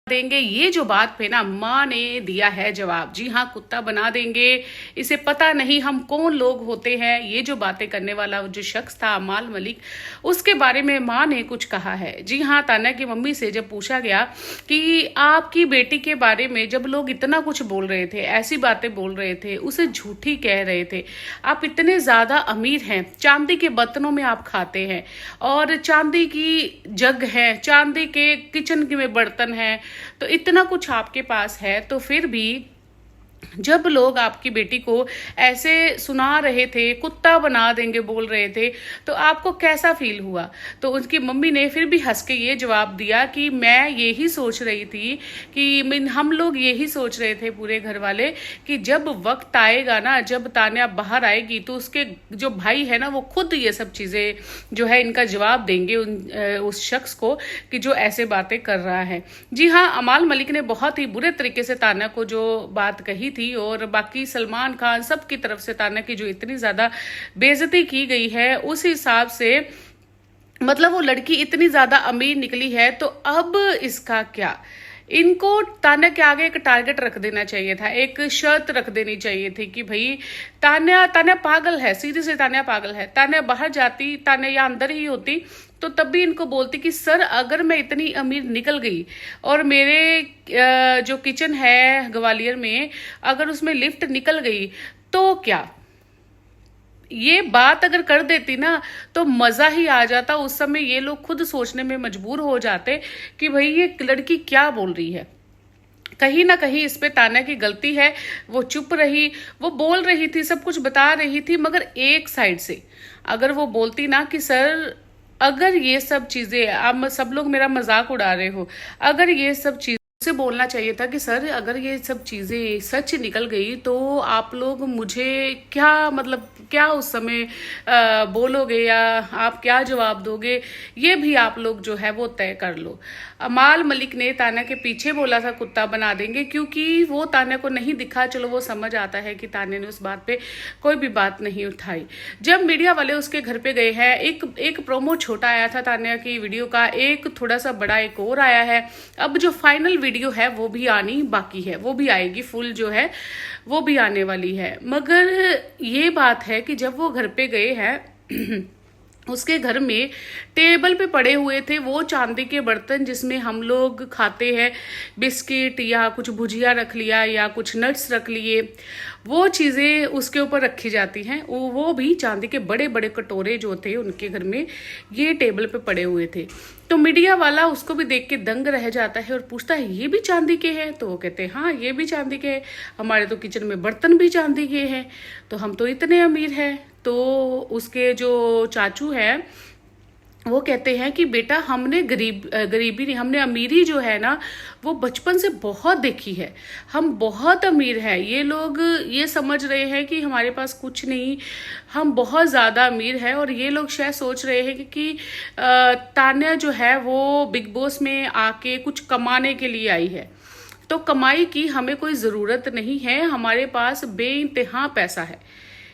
देंगे। ये जो बात पे ना माँ ने दिया है जवाब, जी हाँ, कुत्ता बना देंगे। इसे पता नहीं हम कौन लोग होते हैं। ये जो बातें करने वाला जो शख्स था अमाल मलिक, उसके बारे में माँ ने कुछ कहा है। जी हाँ, तान्या की मम्मी से जब पूछा गया कि आपकी बेटी के बारे में जब लोग इतना कुछ बोल रहे थे, ऐसी बातें बोल रहे थे, उसे झूठी कह रहे थे, आप इतने ज्यादा अमीर हैं, चांदी के बर्तनों में आप खाते हैं और चांदी की जग है, चांदी के किचन में बर्तन है, तो इतना कुछ आपके पास है, तो फिर भी जब लोग आपकी बेटी को ऐसे सुना रहे थे, कुत्ता बना देंगे बोल रहे थे, तो आपको कैसा फील हुआ? तो उनकी मम्मी ने फिर भी हंस के ये जवाब दिया कि मैं यही सोच रही थी कि हम लोग यही सोच रहे थे पूरे घर वाले कि जब वक्त आएगा ना, जब तान्या बाहर आएगी तो उसके जो भाई है ना वो खुद ये सब चीजें जो है इनका जवाब देंगे उस शख्स को कि जो ऐसे बातें कर रहा है। जी हाँ, अमाल मलिक ने बहुत ही बुरे तरीके से तान्या को जो बात कही थी और बाकी सलमान खान सब की तरफ से तान्या की जो इतनी ज्यादा बेइज्जती की गई है, उस हिसाब से मतलब वो लड़की इतनी ज्यादा अमीर निकली है, तो अब इसका क्या? इनको तान्या के आगे एक टारगेट रख देना चाहिए था, एक शर्त रख देनी चाहिए थी कि भाई तान्या तान्या पागल है, सीधे से तान्या पागल है। तान्या बाहर जाती, तान्या या अंदर ही होती, तो तब भी इनको बोलती कि सर अगर मैं इतनी अमीर निकल गई और मेरे जो किचन है ग्वालियर में अगर उसमें लिफ्ट निकल गई तो क्या? ये बात अगर कर देती ना तो मजा ही आ जाता। उस समय ये लोग खुद सोचने में मजबूर हो जाते कि भाई ये लड़की क्या बोल रही है। कहीं ना कहीं इस पे तान्या की गलती है, वो चुप रही, वो बोल रही थी, सब कुछ बता रही थी, मगर एक साइड से अगर वो बोलती ना कि सर अगर ये सब चीजें, आप सब लोग मेरा मजाक उड़ा रहे हो, अगर ये सब चीज से बोलना चाहिए था कि सर अगर ये सब चीजें सच निकल गई तो आप लोग मुझे क्या मतलब क्या उस समय बोलोगे या आप क्या जवाब दोगे, ये भी आप लोग जो है वो तय कर लो। अमाल मलिक ने तान्या के पीछे बोला था कुत्ता बना देंगे क्योंकि वो तान्या को नहीं दिखा। चलो वो समझ आता है कि तान्या ने उस बात पे कोई भी बात नहीं उठाई। जब मीडिया वाले उसके घर पे गए हैं, एक प्रोमो छोटा आया था तान्या की वीडियो का, एक थोड़ा सा बड़ा एक और आया है। अब जो फाइनल वीडियो है वो भी आनी बाकी है, वो भी आएगी, फुल जो है वो भी आने वाली है। मगर ये बात है कि जब वो घर पे गए हैं उसके घर में टेबल पे पड़े हुए थे वो चांदी के बर्तन जिसमें हम लोग खाते हैं, बिस्किट या कुछ भुजिया रख लिया या कुछ नट्स रख लिए, वो चीज़ें उसके ऊपर रखी जाती हैं। वो भी चांदी के बड़े बड़े कटोरे जो थे उनके घर में ये टेबल पे पड़े हुए थे। तो मीडिया वाला उसको भी देख के दंग रह जाता है और पूछता है ये भी चांदी के हैं? तो वो कहते हैं हाँ ये भी चांदी के हैं, हमारे तो किचन में बर्तन भी चांदी के हैं, तो हम तो इतने अमीर हैं। तो उसके जो चाचू हैं वो कहते हैं कि बेटा हमने गरीबी नहीं, हमने अमीरी जो है ना वो बचपन से बहुत देखी है, हम बहुत अमीर हैं। ये लोग ये समझ रहे हैं कि हमारे पास कुछ नहीं, हम बहुत ज़्यादा अमीर हैं। और ये लोग शायद सोच रहे हैं कि तान्या जो है वो बिग बॉस में आके कुछ कमाने के लिए आई है, तो कमाई की हमें कोई ज़रूरत नहीं है, हमारे पास बेइंतहा पैसा है।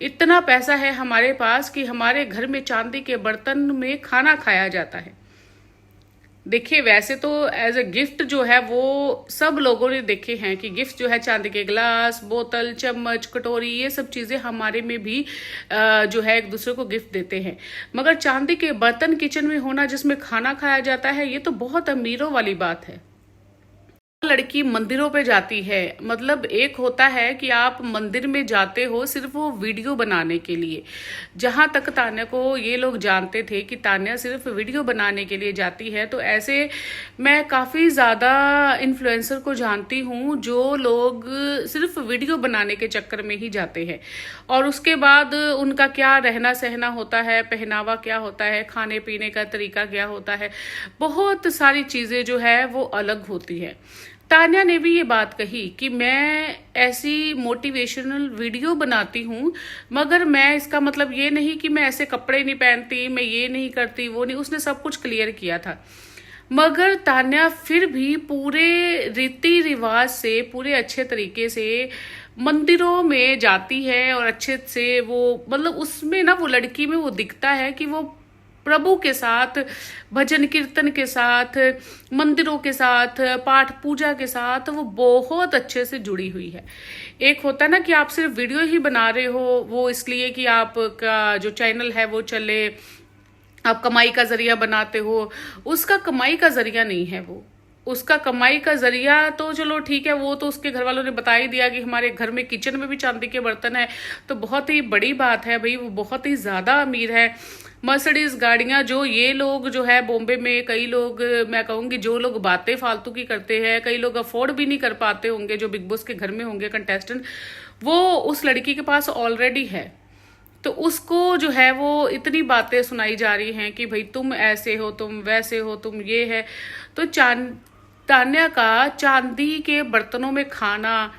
इतना पैसा है हमारे पास कि हमारे घर में चांदी के बर्तन में खाना खाया जाता है। देखिए वैसे तो एज अ गिफ्ट जो है वो सब लोगों ने देखे हैं कि गिफ्ट जो है चांदी के गिलास, बोतल, चम्मच, कटोरी, ये सब चीजें हमारे में भी जो है एक दूसरे को गिफ्ट देते हैं। मगर चांदी के बर्तन किचन में होना जिसमें खाना खाया जाता है, ये तो बहुत अमीरों वाली बात है। लड़की मंदिरों पे जाती है, मतलब एक होता है कि आप मंदिर में जाते हो सिर्फ वो वीडियो बनाने के लिए। जहां तक तान्या को ये लोग जानते थे कि तान्या सिर्फ वीडियो बनाने के लिए जाती है, तो ऐसे मैं काफी ज्यादा इन्फ्लुएंसर को जानती हूँ जो लोग सिर्फ वीडियो बनाने के चक्कर में ही जाते हैं और उसके बाद उनका क्या रहना सहना होता है, पहनावा क्या होता है, खाने पीने का तरीका क्या होता है, बहुत सारी चीजें जो है वो अलग होती है। तान्या ने भी ये बात कही कि मैं ऐसी मोटिवेशनल वीडियो बनाती हूँ, मगर मैं इसका मतलब ये नहीं कि मैं ऐसे कपड़े नहीं पहनती, मैं ये नहीं करती, वो नहीं, उसने सब कुछ क्लियर किया था। मगर तान्या फिर भी पूरे रीति रिवाज से, पूरे अच्छे तरीके से मंदिरों में जाती है और अच्छे से वो मतलब उसमें ना वो लड़की में वो दिखता है कि वो प्रभु के साथ, भजन कीर्तन के साथ, मंदिरों के साथ, पाठ पूजा के साथ वो बहुत अच्छे से जुड़ी हुई है। एक होता है ना कि आप सिर्फ वीडियो ही बना रहे हो, वो इसलिए कि आपका जो चैनल है वो चले, आप कमाई का जरिया बनाते हो। उसका कमाई का जरिया नहीं है वो। उसका कमाई का जरिया तो चलो ठीक है, वो तो उसके घर वालों ने बता ही दिया कि हमारे घर में किचन में भी चांदी के बर्तन है, तो बहुत ही बड़ी बात है भाई, वो बहुत ही ज्यादा अमीर है। मर्सिडीज गाड़ियां, जो ये लोग जो है बॉम्बे में, कई लोग, मैं कहूंगी जो लोग बातें फालतू की करते हैं, कई लोग अफोर्ड भी नहीं कर पाते होंगे, जो बिग बॉस के घर में होंगे कंटेस्टेंट, वो उस लड़की के पास ऑलरेडी है। तो उसको जो है वो इतनी बातें सुनाई जा रही हैं कि भाई तुम ऐसे हो, तुम वैसे हो, तुम ये है। तो तान्या का चांदी के बर्तनों में खाना,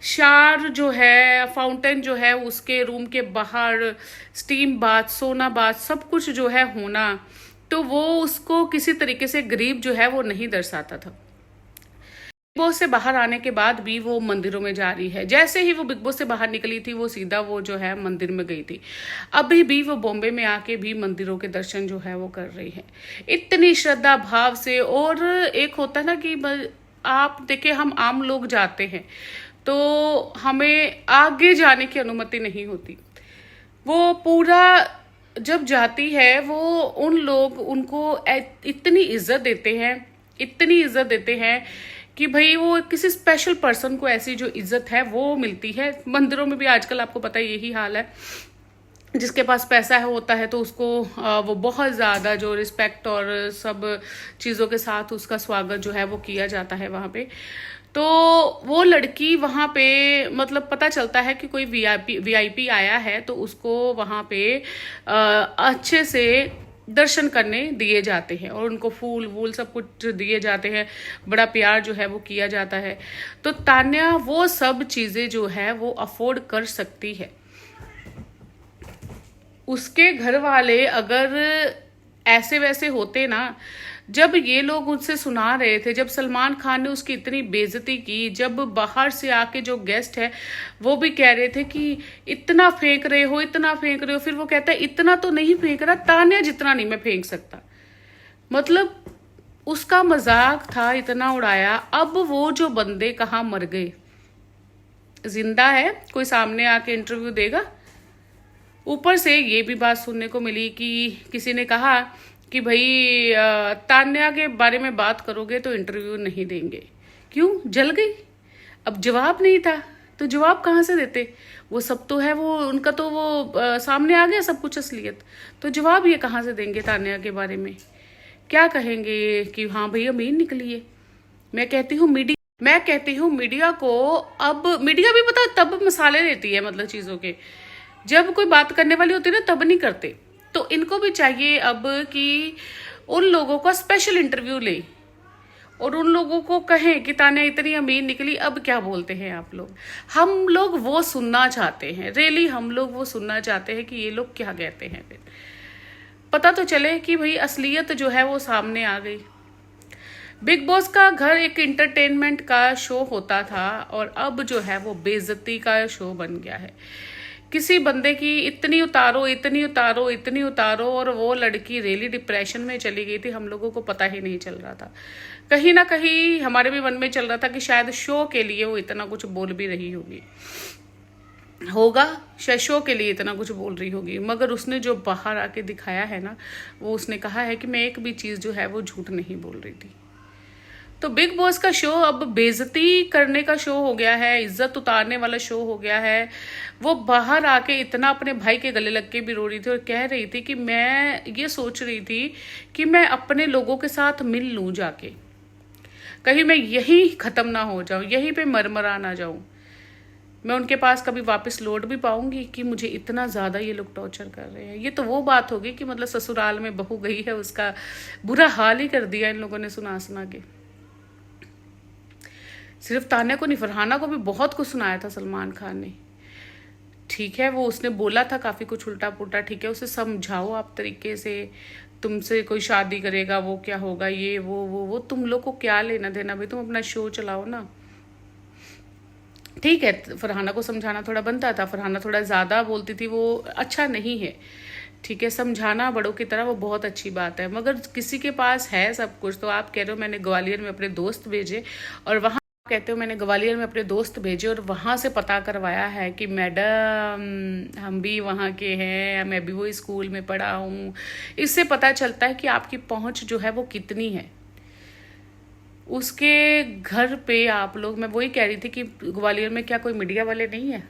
शार जो है, फाउंटेन जो है उसके रूम के बाहर, स्टीम बाथ, सोना बाथ, सब कुछ जो है होना, तो वो उसको किसी तरीके से गरीब जो है वो नहीं दर्शाता था। बिग बॉस से बाहर आने के बाद भी वो मंदिरों में जा रही है। जैसे ही वो बिग बॉस से बाहर निकली थी, वो सीधा वो जो है मंदिर में गई थी। अभी भी वो बॉम्बे में आके भी मंदिरों के दर्शन जो है वो कर रही है, इतनी श्रद्धा भाव से। और एक होता है ना कि आप देखे, हम आम लोग जाते हैं तो हमें आगे जाने की अनुमति नहीं होती। वो पूरा जब जाती है, वो उन लोग उनको इतनी इज्जत देते हैं, इतनी इज्जत देते हैं कि भाई वो किसी स्पेशल पर्सन को ऐसी जो इज्जत है वो मिलती है। मंदिरों में भी आजकल आपको पता है यही हाल है, जिसके पास पैसा है होता है तो उसको वो बहुत ज़्यादा जो रिस्पेक्ट और सब चीज़ों के साथ उसका स्वागत जो है वो किया जाता है वहाँ पे। तो वो लड़की वहाँ पे, मतलब पता चलता है कि कोई वीआईपी आया है तो उसको वहाँ पे अच्छे से दर्शन करने दिए जाते हैं और उनको फूल वूल सब कुछ दिए जाते हैं, बड़ा प्यार जो है वो किया जाता है। तो तान्या वो सब चीज़ें जो है वो अफोर्ड कर सकती है। उसके घर वाले अगर ऐसे वैसे होते ना, जब ये लोग उनसे सुना रहे थे, जब सलमान खान ने उसकी इतनी बेइज्जती की, जब बाहर से आके जो गेस्ट है वो भी कह रहे थे कि इतना फेंक रहे हो, इतना फेंक रहे हो, फिर वो कहता है इतना तो नहीं फेंक रहा, तान्या जितना नहीं मैं फेंक सकता। मतलब उसका मजाक था, इतना उड़ाया। अब वो जो बंदे कहाँ मर गए, जिंदा है, कोई सामने आके इंटरव्यू देगा। ऊपर से ये भी बात सुनने को मिली कि किसी ने कहा कि भाई तान्या के बारे में बात करोगे तो इंटरव्यू नहीं देंगे। क्यों, जल गई? अब जवाब नहीं था तो जवाब कहाँ से देते? वो सब तो है, वो उनका तो वो सामने आ गया सब कुछ असलियत, तो जवाब ये कहाँ से देंगे तान्या के बारे में? क्या कहेंगे कि हाँ भैया मेन निकली है। मैं कहती हूँ मीडिया को, अब मीडिया भी पता तब मसाले देती है, मतलब चीजों के, जब कोई बात करने वाली होती है ना तब नहीं करते। तो इनको भी चाहिए अब कि उन लोगों का स्पेशल इंटरव्यू ले और उन लोगों को कहें कि तान्या इतनी अमीर निकली, अब क्या बोलते हैं आप लोग। हम लोग वो सुनना चाहते हैं, रियली हम लोग वो सुनना चाहते हैं कि ये लोग क्या कहते हैं। फिर पता तो चले कि भाई असलियत जो है वो सामने आ गई। बिग बॉस का घर एक इंटरटेनमेंट का शो होता था और अब जो है वो बेइज्जती का शो बन गया है। किसी बंदे की इतनी उतारो, इतनी उतारो, इतनी उतारो, और वो लड़की रियली डिप्रेशन में चली गई थी, हम लोगों को पता ही नहीं चल रहा था। कहीं ना कहीं हमारे भी मन में चल रहा था कि शायद शो के लिए वो इतना कुछ बोल भी रही होगा, शायद शो के लिए इतना कुछ बोल रही होगी, मगर उसने जो बाहर आके दिखाया है ना, वो उसने कहा है कि मैं एक भी चीज जो है वो झूठ नहीं बोल रही थी। तो बिग बॉस का शो अब बेइज्जती करने का शो हो गया है, इज्जत उतारने वाला शो हो गया है। वो बाहर आके इतना अपने भाई के गले लग के भी रो रही थी और कह रही थी कि मैं ये सोच रही थी कि मैं अपने लोगों के साथ मिल लूं जाके, कहीं मैं यही खत्म ना हो जाऊं, यहीं पे मरमरा ना जाऊं, मैं उनके पास कभी वापस लौट भी पाऊंगी कि मुझे इतना ज्यादा ये लोग टॉर्चर कर रहे हैं। ये तो वो बात होगी कि मतलब ससुराल में बहू गई है, उसका बुरा हाल ही कर दिया इन लोगों ने सुना सुना के। सिर्फ तान्या को नहीं, फरहाना को भी बहुत कुछ सुनाया था सलमान खान ने। ठीक है, वो उसने बोला था काफी कुछ उल्टा पुल्टा, ठीक है, उसे समझाओ आप तरीके से। तुमसे कोई शादी करेगा वो क्या होगा, ये वो तुम लोग को क्या लेना देना भाई, तुम अपना शो चलाओ ना। ठीक है, फरहाना को समझाना थोड़ा बनता था, फरहाना थोड़ा ज्यादा बोलती थी, वो अच्छा नहीं है। ठीक है, समझाना बड़ों की तरह वो बहुत अच्छी बात है, मगर किसी के पास है सब कुछ। तो आप कह रहे हो मैंने ग्वालियर में अपने दोस्त भेजे, और वहाँ कहते हो मैंने ग्वालियर में अपने दोस्त भेजे और वहाँ से पता करवाया है कि मैडम हम भी वहाँ के हैं, मैं भी वो स्कूल में पढ़ा हूँ। इससे पता चलता है कि आपकी पहुँच जो है वो कितनी है। उसके घर पे आप लोग, मैं वही कह रही थी कि ग्वालियर में क्या कोई मीडिया वाले नहीं है?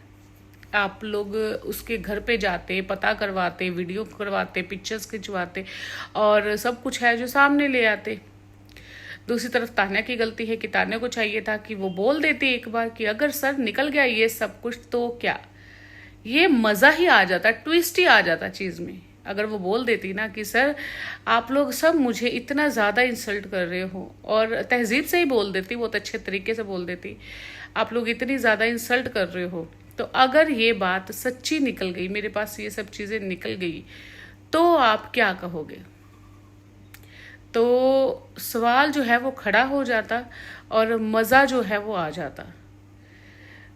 आप लोग उसके घर पे जाते, पता करवाते, वीडियो करवाते, पिक्चर्स खिंचवाते, और सब कुछ है जो सामने ले आते। दूसरी तरफ तान्या की गलती है कि तान्या को चाहिए था कि वो बोल देती एक बार कि अगर सर निकल गया ये सब कुछ तो क्या, ये मज़ा ही आ जाता, ट्विस्ट ही आ जाता चीज़ में। अगर वो बोल देती ना कि सर आप लोग सब मुझे इतना ज़्यादा इंसल्ट कर रहे हो, और तहजीब से ही बोल देती, बहुत अच्छे तरीके से बोल देती, आप लोग इतनी ज़्यादा इंसल्ट कर रहे हो। तो अगर ये बात सच्ची निकल गई, मेरे पास ये सब चीज़ें निकल गई, तो आप क्या कहोगे? तो सवाल जो है वो खड़ा हो जाता और मज़ा जो है वो आ जाता।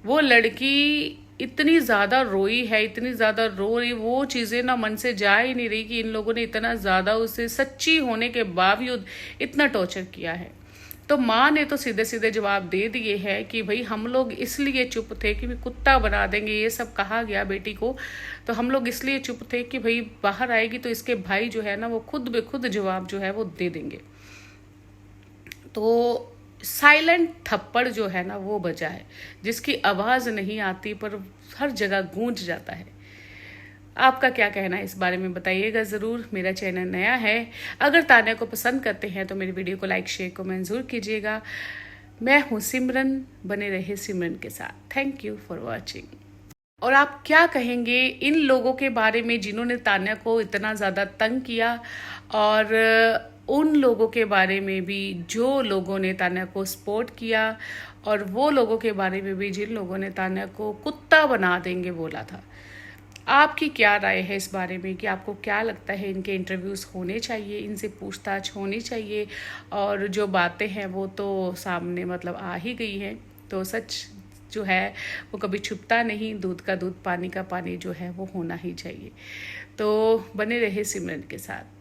वो लड़की इतनी ज़्यादा रोई है, इतनी ज़्यादा रो रही, वो चीज़ें ना मन से जा ही नहीं रही कि इन लोगों ने इतना ज़्यादा उसे सच्ची होने के बावजूद इतना टॉर्चर किया है। तो माँ ने तो सीधे सीधे जवाब दे दिए है कि भाई हम लोग इसलिए चुप थे कि कुत्ता बना देंगे, ये सब कहा गया बेटी को, तो हम लोग इसलिए चुप थे कि भाई बाहर आएगी तो इसके भाई जो है ना वो खुद बेखुद जवाब जो है वो दे देंगे। तो साइलेंट थप्पड़ जो है ना वो बजा है, जिसकी आवाज़ नहीं आती पर हर जगह गूंज जाता है। आपका क्या कहना है इस बारे में बताइएगा ज़रूर। मेरा चैनल नया है, अगर तान्या को पसंद करते हैं तो मेरी वीडियो को लाइक शेयर कमेंट ज़रूर कीजिएगा। मैं हूँ सिमरन, बने रहे सिमरन के साथ। Thank you for watching. और आप क्या कहेंगे इन लोगों के बारे में जिन्होंने तान्या को इतना ज़्यादा तंग किया, और उन लोगों के बारे में भी जो लोगों ने तान्या को सपोर्ट किया, और वो लोगों के बारे में भी जिन लोगों ने तान्या को कुत्ता बना देंगे बोला था? आपकी क्या राय है इस बारे में कि आपको क्या लगता है इनके इंटरव्यूज़ होने चाहिए, इनसे पूछताछ होनी चाहिए? और जो बातें हैं वो तो सामने मतलब आ ही गई हैं, तो सच जो है वो कभी छुपता नहीं, दूध का दूध पानी का पानी जो है वो होना ही चाहिए। तो बने रहे सिमरन के साथ।